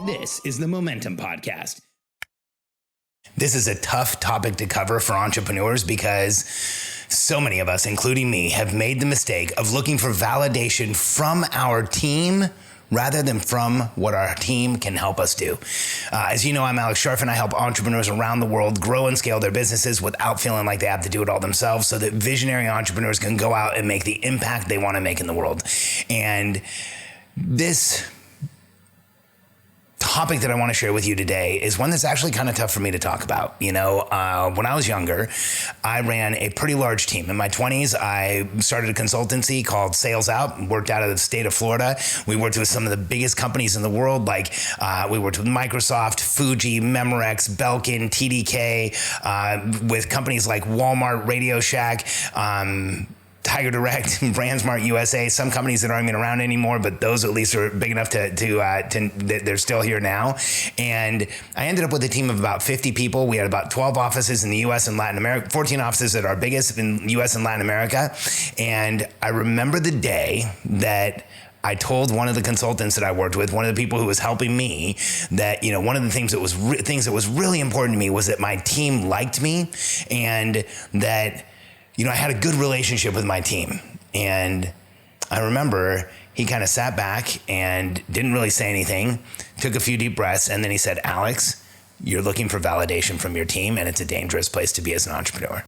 This is the Momentum Podcast. This is a tough topic to cover for entrepreneurs because so many of us, including me, have made the mistake of looking for validation from our team rather than from what our team can help us do. As you know, I'm Alex Scharf, and I help entrepreneurs around the world grow and scale their businesses without feeling like they have to do it all themselves, so that visionary entrepreneurs can go out and make the impact they want to make in the world. And this topic that I want to share with you today is one that's actually kind of tough for me to talk about. You know, when I was younger, I ran a pretty large team. In my 20s, I started a consultancy called Sales Out, worked out of the state of Florida. We worked with some of the biggest companies in the world, like we worked with Microsoft, Fuji, Memorex, Belkin, TDK, with companies like Walmart, Radio Shack, Tiger Direct, BrandSmart USA, some companies that aren't even around anymore, but those at least are big enough to they're still here now. And I ended up with a team of about 50 people. We had about 12 offices in the US and Latin America, 14 offices at our biggest in US and Latin America. And I remember the day that I told one of the consultants that I worked with, one of the people who was helping me, that, you know, one of the things that was really important to me was that my team liked me, and that, you know, I had a good relationship with my team. And I remember he kind of sat back and didn't really say anything, took a few deep breaths, and then he said, "Alex, you're looking for validation from your team, and it's a dangerous place to be as an entrepreneur."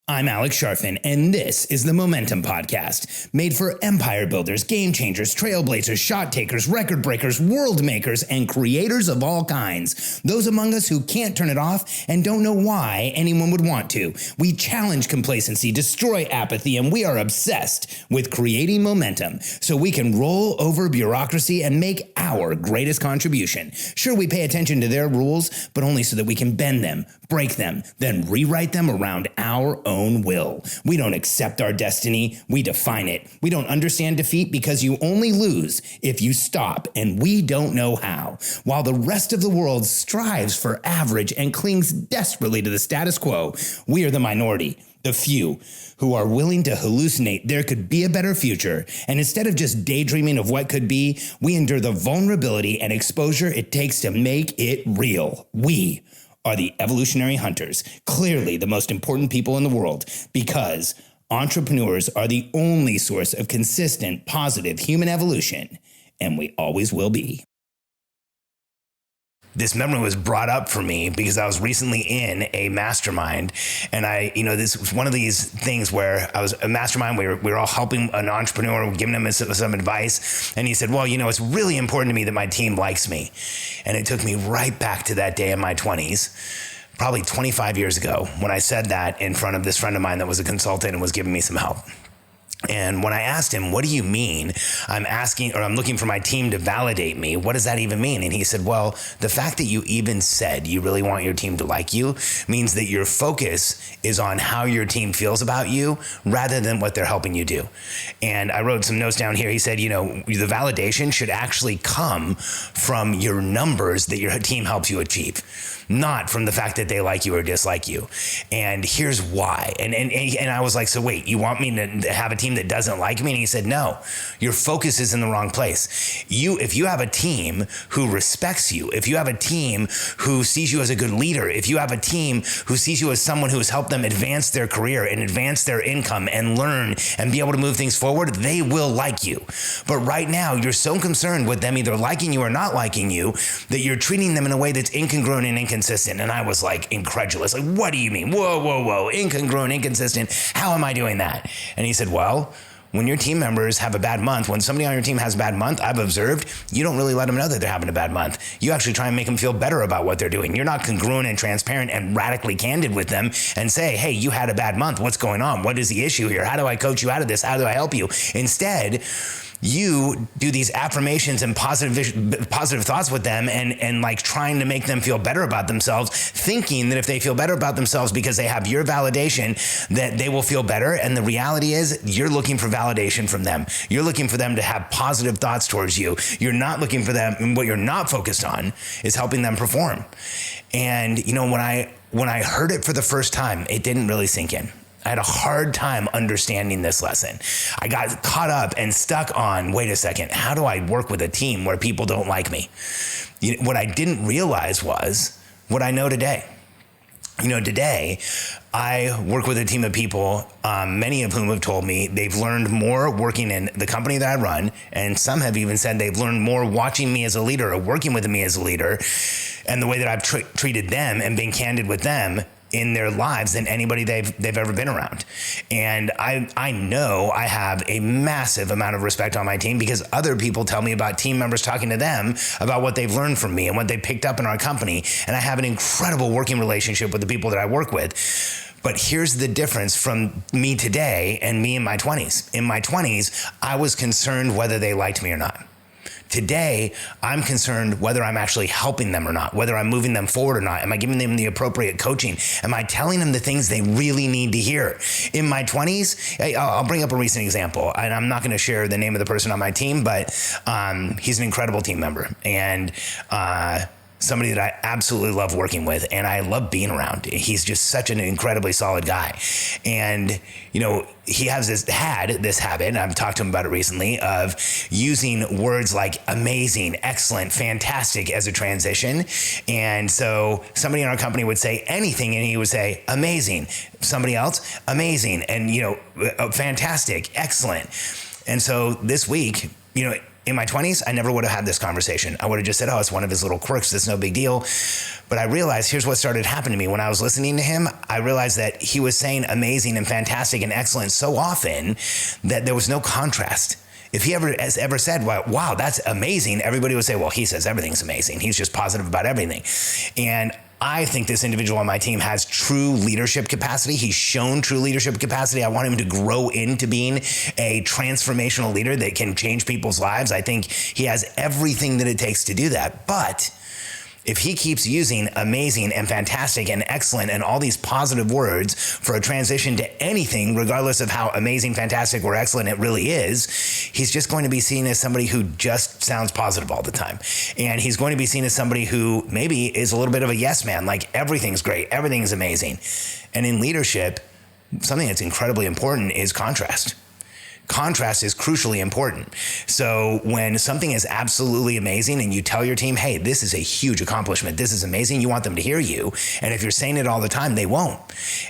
I'm Alex Scharfin, and this is the Momentum Podcast, made for empire builders, game changers, trailblazers, shot takers, record breakers, world makers, and creators of all kinds. Those among us who can't turn it off and don't know why anyone would want to. We challenge complacency, destroy apathy, and we are obsessed with creating momentum so we can roll over bureaucracy and make our greatest contribution. Sure, we pay attention to their rules, but only so that we can bend them, break them, then rewrite them around our own will. We don't accept our destiny, we define it. We don't understand defeat because you only lose if you stop, and we don't know how. While the rest of the world strives for average and clings desperately to the status quo, we are the minority, the few, who are willing to hallucinate there could be a better future. And instead of just daydreaming of what could be, we endure the vulnerability and exposure it takes to make it real. We are the evolutionary hunters, clearly the most important people in the world, because entrepreneurs are the only source of consistent, positive human evolution, and we always will be. This memory was brought up for me because I was recently in a mastermind, and this was one of these things where I was a mastermind. We were all helping an entrepreneur, giving him some advice, and he said, "Well, you know, it's really important to me that my team likes me," and it took me right back to that day in my 20s. Probably 25 years ago, when I said that in front of this friend of mine that was a consultant and was giving me some help. And when I asked him, "What do you mean I'm looking for my team to validate me? What does that even mean?" And he said, "Well, the fact that you even said you really want your team to like you means that your focus is on how your team feels about you rather than what they're helping you do." And I wrote some notes down here. He said, you know, the validation should actually come from your numbers that your team helps you achieve, not from the fact that they like you or dislike you. And here's why. And I was like, "So wait, you want me to have a team that doesn't like me?" And he said, "No, your focus is in the wrong place. If you have a team who respects you, if you have a team who sees you as a good leader, if you have a team who sees you as someone who has helped them advance their career and advance their income and learn and be able to move things forward, they will like you. But right now, you're so concerned with them either liking you or not liking you that you're treating them in a way that's incongruent and inconsistent." And I was like incredulous. Like, "What do you mean? Whoa. Incongruent, inconsistent. How am I doing that?" And he said, "Well, when your team members have a bad month, when somebody on your team has a bad month, I've observed, you don't really let them know that they're having a bad month. You actually try and make them feel better about what they're doing. You're not congruent and transparent and radically candid with them and say, 'Hey, you had a bad month. What's going on? What is the issue here? How do I coach you out of this? How do I help you?' Instead, you do these affirmations and positive thoughts with them and like trying to make them feel better about themselves, thinking that if they feel better about themselves because they have your validation, that they will feel better. And the reality is you're looking for validation from them. You're looking for them to have positive thoughts towards you. You're not looking for them. And what you're not focused on is helping them perform. And, you know, when I heard it for the first time, it didn't really sink in. I had a hard time understanding this lesson. I got caught up and stuck on, wait a second, how do I work with a team where people don't like me? What I didn't realize was what I know today. Today I work with a team of people, many of whom have told me they've learned more working in the company that I run. And some have even said they've learned more watching me as a leader or working with me as a leader and the way that I've treated them and being candid with them in their lives than anybody they've ever been around. And I know I have a massive amount of respect on my team because other people tell me about team members talking to them about what they've learned from me and what they picked up in our company. And I have an incredible working relationship with the people that I work with. But here's the difference from me today and me in my 20s. In my 20s, I was concerned whether they liked me or not. Today, I'm concerned whether I'm actually helping them or not, whether I'm moving them forward or not. Am I giving them the appropriate coaching? Am I telling them the things they really need to hear? In my 20s, I'll bring up a recent example, and I'm not going to share the name of the person on my team, but he's an incredible team member and somebody that I absolutely love working with and I love being around. He's just such an incredibly solid guy. And, he had this habit, and I've talked to him about it recently, of using words like amazing, excellent, fantastic as a transition. And so somebody in our company would say anything and he would say amazing. Somebody else, amazing. And, fantastic, excellent. And so this week, in my 20s, I never would have had this conversation. I would have just said, it's one of his little quirks. That's no big deal. But I realized here's what started happening to me. When I was listening to him, I realized that he was saying amazing and fantastic and excellent so often that there was no contrast. If he has ever said, wow, that's amazing, everybody would say, well, he says everything's amazing. He's just positive about everything. And I think this individual on my team has true leadership capacity. He's shown true leadership capacity. I want him to grow into being a transformational leader that can change people's lives. I think he has everything that it takes to do that. But if he keeps using amazing and fantastic and excellent and all these positive words for a transition to anything, regardless of how amazing, fantastic, or excellent it really is, he's just going to be seen as somebody who just sounds positive all the time. And he's going to be seen as somebody who maybe is a little bit of a yes man, like everything's great, everything's amazing. And in leadership, something that's incredibly important is contrast. Contrast is crucially important. So when something is absolutely amazing and you tell your team, hey, this is a huge accomplishment, this is amazing, you want them to hear you. And if you're saying it all the time, they won't.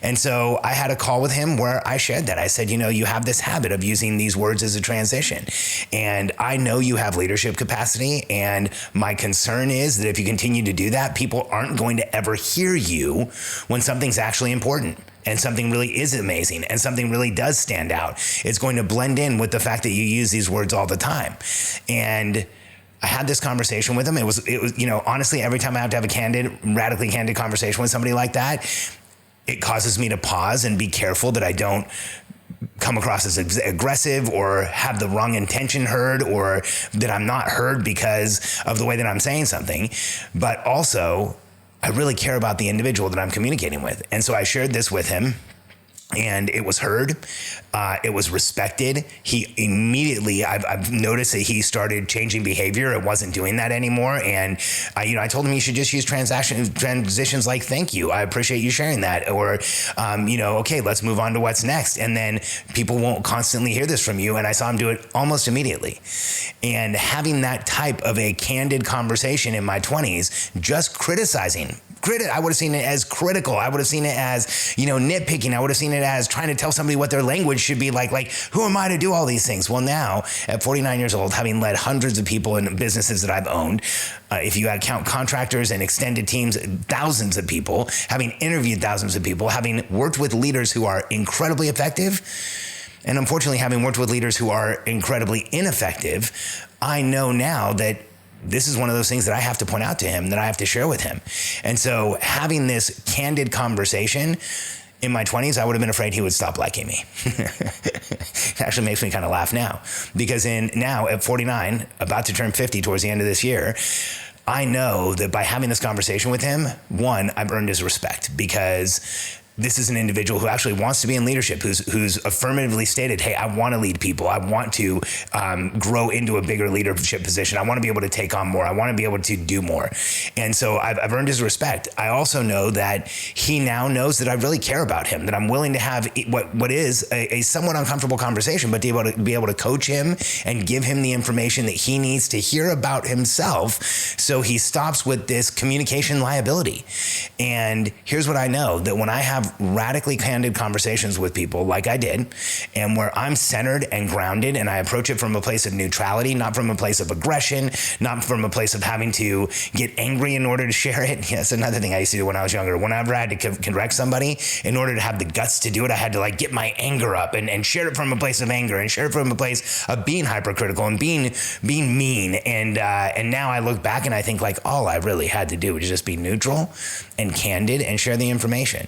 And so I had a call with him where I shared that. I said, you have this habit of using these words as a transition. And I know you have leadership capacity. And my concern is that if you continue to do that, people aren't going to ever hear you when something's actually important. And something really is amazing and something really does stand out. It's going to blend in with the fact that you use these words all the time. And I had this conversation with him. It was, honestly, every time I have to have a radically candid conversation with somebody like that, it causes me to pause and be careful that I don't come across as aggressive or have the wrong intention heard or that I'm not heard because of the way that I'm saying something. But also, I really care about the individual that I'm communicating with. And so I shared this with him and it was heard. It was respected. He immediately, I've noticed that he started changing behavior. It wasn't doing that anymore. And I told him you should just use transitions like thank you. I appreciate you sharing that. Or, okay, let's move on to what's next. And then people won't constantly hear this from you. And I saw him do it almost immediately. And having that type of a candid conversation in my 20s, just criticizing, I would have seen it as critical. I would have seen it as, nitpicking. I would have seen it as trying to tell somebody what their language should be like, who am I to do all these things? Well, now at 49 years old, having led hundreds of people in businesses that I've owned, if you count contractors and extended teams, thousands of people, having interviewed thousands of people, having worked with leaders who are incredibly effective, and unfortunately having worked with leaders who are incredibly ineffective, I know now that this is one of those things that I have to point out to him, that I have to share with him. And so having this candid conversation in my 20s, I would have been afraid he would stop liking me. It actually makes me kind of laugh now because now at 49, about to turn 50 towards the end of this year, I know that by having this conversation with him, one, I've earned his respect because this is an individual who actually wants to be in leadership, who's affirmatively stated, hey, I want to lead people. I want to grow into a bigger leadership position. I want to be able to take on more. I want to be able to do more. And so I've earned his respect. I also know that he now knows that I really care about him, that I'm willing to have what is a somewhat uncomfortable conversation, but to be able to coach him and give him the information that he needs to hear about himself, so he stops with this communication liability. And here's what I know, that when I have radically candid conversations with people like I did, and where I'm centered and grounded, and I approach it from a place of neutrality, not from a place of aggression, not from a place of having to get angry in order to share it. Yeah, that's another thing I used to do when I was younger. Whenever I had to correct somebody, in order to have the guts to do it, I had to like get my anger up and share it from a place of anger, and share it from a place of being hypercritical and being mean. And now I look back and I think like all I really had to do was just be neutral and candid and share the information.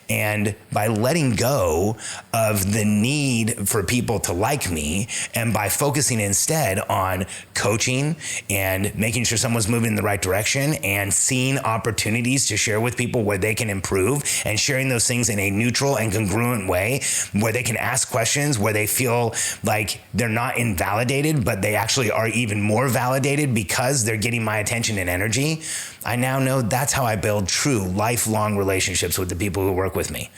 And by letting go of the need for people to like me, and by focusing instead on coaching and making sure someone's moving in the right direction, and seeing opportunities to share with people where they can improve, and sharing those things in a neutral and congruent way, where they can ask questions, where they feel like they're not invalidated, but they actually are even more validated because they're getting my attention and energy. I now know that's how I build true lifelong relationships with the people who work with me.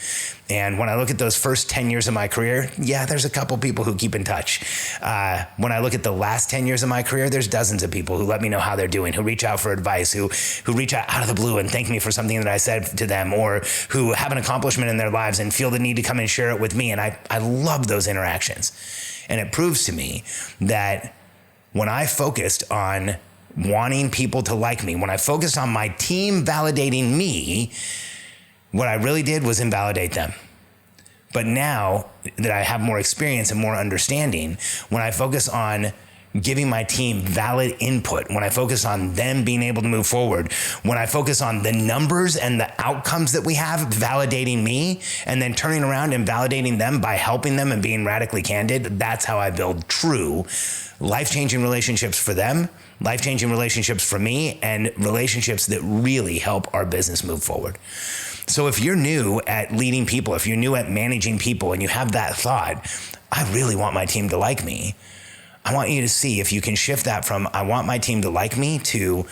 And when I look at those first 10 years of my career, yeah, there's a couple people who keep in touch. When I look at the last 10 years of my career, there's dozens of people who let me know how they're doing, who reach out for advice, who reach out of the blue and thank me for something that I said to them, or who have an accomplishment in their lives and feel the need to come and share it with me. And I love those interactions. And it proves to me that when I focused on wanting people to like me, when I focused on my team validating me, what I really did was invalidate them. But now that I have more experience and more understanding, when I focus on giving my team valid input, when I focus on them being able to move forward, when I focus on the numbers and the outcomes that we have validating me, and then turning around and validating them by helping them and being radically candid, that's how I build true life-changing relationships for them, life-changing relationships for me, and relationships that really help our business move forward. So if you're new at leading people, if you're new at managing people, and you have that thought, I really want my team to like me, I want you to see if you can shift that from I want my team to like me to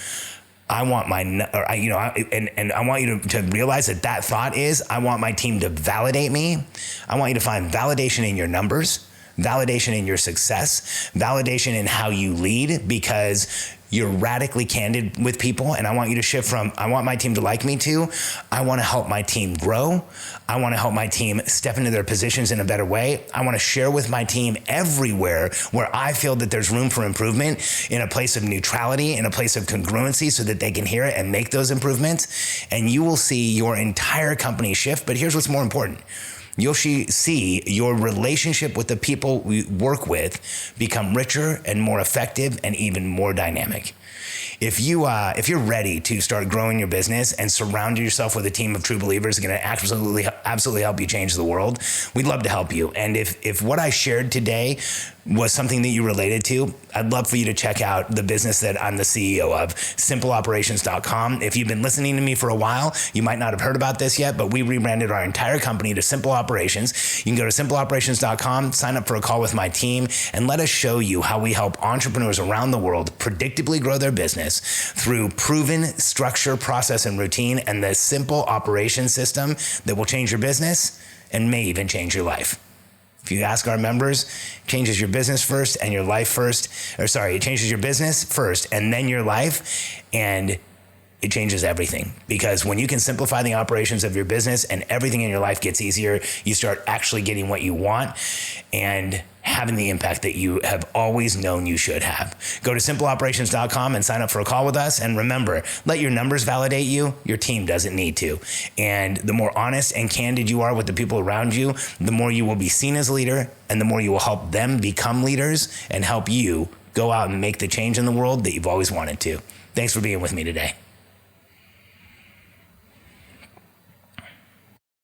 I want my, or, you know, and I want you to realize that thought is I want my team to validate me. I want you to find validation in your numbers, validation in your success, validation in how you lead, because you're radically candid with people. And I want you to shift from I want my team to like me to I want to help my team grow. I want to help my team step into their positions in a better way. I want to share with my team everywhere where I feel that there's room for improvement, in a place of neutrality, in a place of congruency, so that they can hear it and make those improvements. And you will see your entire company shift. But here's what's more important. You'll see your relationship with the people we work with become richer and more effective and even more dynamic. If you're ready to start growing your business and surround yourself with a team of true believers who are going to absolutely help you change the world, we'd love to help you. And if what I shared today was something that you related to, I'd love for you to check out the business that I'm the CEO of, simpleoperations.com. If you've been listening to me for a while, you might not have heard about this yet, but we rebranded our entire company to Simple Operations. You can go to simpleoperations.com, sign up for a call with my team, and let us show you how we help entrepreneurs around the world predictably grow their business through proven structure, process, and routine, and the simple operation system that will change your business and may even change your life. If you ask our members, it changes your business first and your life first. It changes your business first and then your life, and it changes everything. Because when you can simplify the operations of your business and everything in your life gets easier, you start actually getting what you want and having the impact that you have always known you should have. Go to simpleoperations.com and sign up for a call with us. And remember, let your numbers validate you. Your team doesn't need to. And the more honest and candid you are with the people around you, the more you will be seen as a leader, and the more you will help them become leaders and help you go out and make the change in the world that you've always wanted to. Thanks for being with me today.